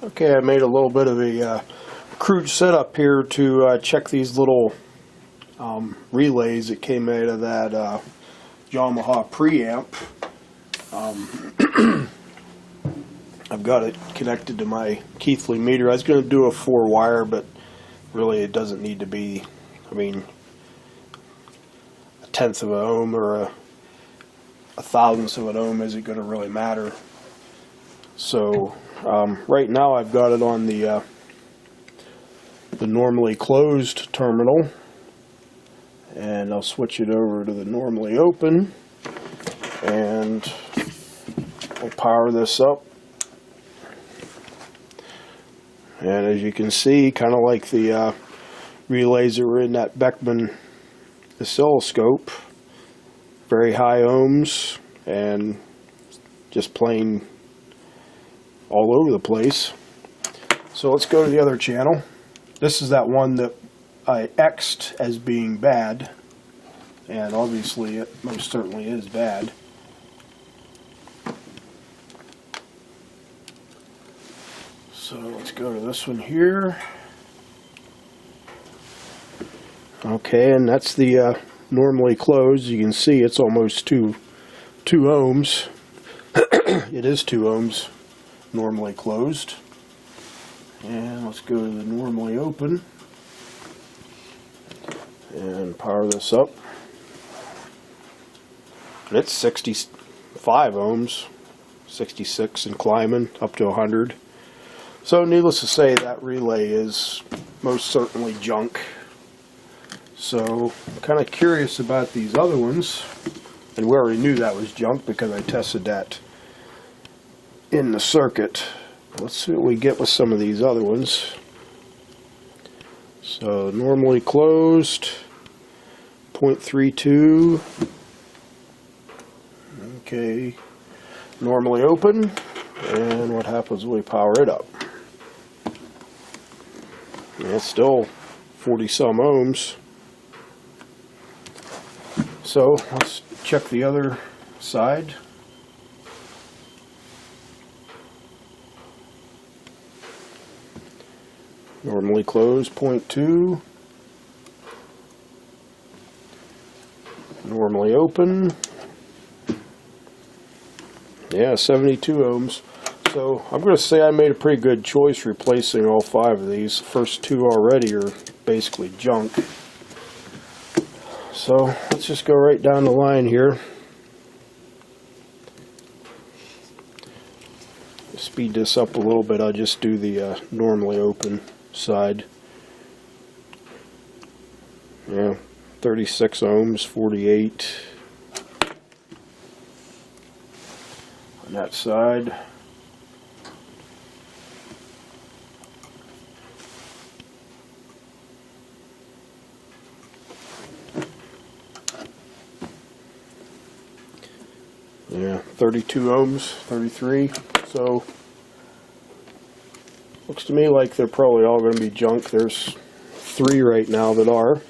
Okay, I made a little bit of a crude setup here to check these little relays that came out of that Yamaha Preamp. I've got it connected to my Keithley meter. I was going to do a 4-wire, but really it doesn't need to be, I mean, a tenth of an ohm or a thousandth of an ohm isn't going to really matter. So right now I've got it on the normally closed terminal, and I'll switch it over to the normally open, and I'll power this up. And as you can see, kind of like the relays that were in that Beckman oscilloscope, very high ohms and just plain all over the place. So let's go to the other channel. This is that one that I X'd as being bad, and obviously it most certainly is bad. So let's go to this one here. Okay, and that's the normally closed. You can see it's almost 2 ohms. It is 2 ohms normally closed. And let's go to the normally open and power this up. And it's 65 ohms, 66 and climbing up to 100. So needless to say, that relay is most certainly junk. So I'm kind of curious about these other ones, and we already knew that was junk because I tested that in the circuit. Let's see what we get with some of these other ones. So normally closed, 0.32. Okay, normally open, and what happens when we power it up? And it's still 40 some ohms. So let's check the other side. Normally closed, 0.2. Normally open. Yeah, 72 ohms. So I'm going to say I made a pretty good choice replacing all 5 of these. The first 2 already are basically junk. So let's just go right down the line here. Speed this up a little bit. I'll just do the normally open side. Yeah, 36 ohms, 48 on that side. Yeah, 32 ohms, 33. So looks to me like they're probably all going to be junk. There's 3 right now that are.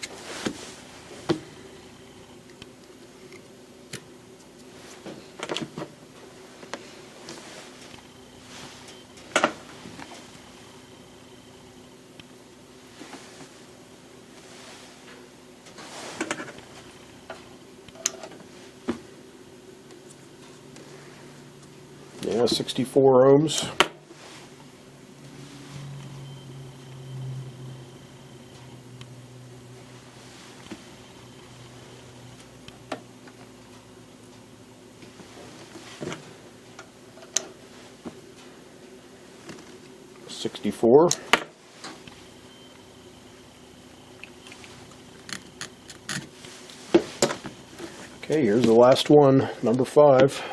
Yeah, 64 ohms. Okay, here's the last one, number 5.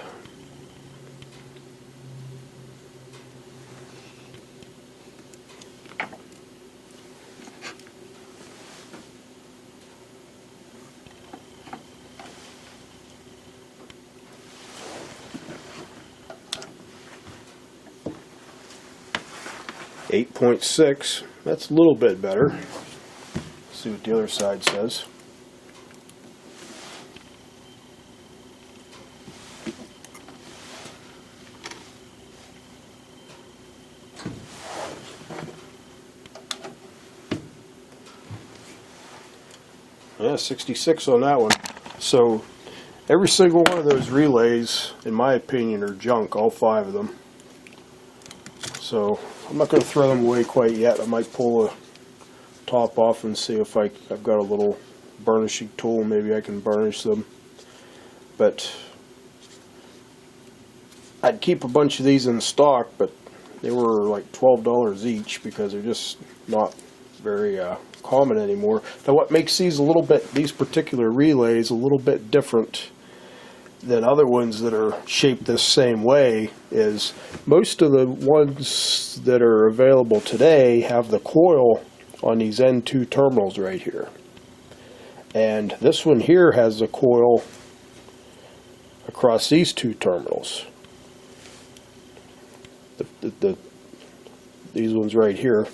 .6. That's a little bit better. Let's see what the other side says. Yeah, 66 on that one. So every single one of those relays, in my opinion, are junk, all 5 of them. So I'm not going to throw them away quite yet. I might pull a top off and see if I've got a little burnishing tool. Maybe I can burnish them. But I'd keep a bunch of these in stock, but they were like $12 each because they're just not very common anymore. Now what makes these particular relays a little bit different than other ones that are shaped this same way is most of the ones that are available today have the coil on these N2 terminals right here. And this one here has the coil across these 2 terminals. These ones right here.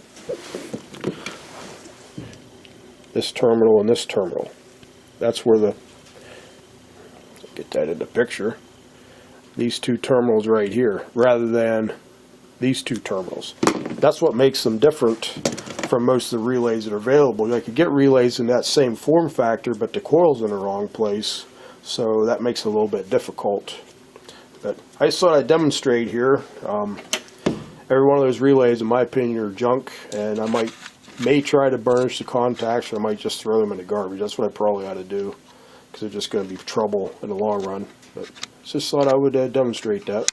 This terminal and this terminal. That's where get that in the picture. These 2 terminals right here, rather than these 2 terminals. That's what makes them different from most of the relays that are available. I could get relays in that same form factor, but the coil's in the wrong place, so that makes it a little bit difficult. But I just thought I'd demonstrate here. Every one of those relays, in my opinion, are junk, and I may try to burnish the contacts, or I might just throw them in the garbage. That's what I probably ought to do, because they're just going to be trouble in the long run. But just thought I would demonstrate that.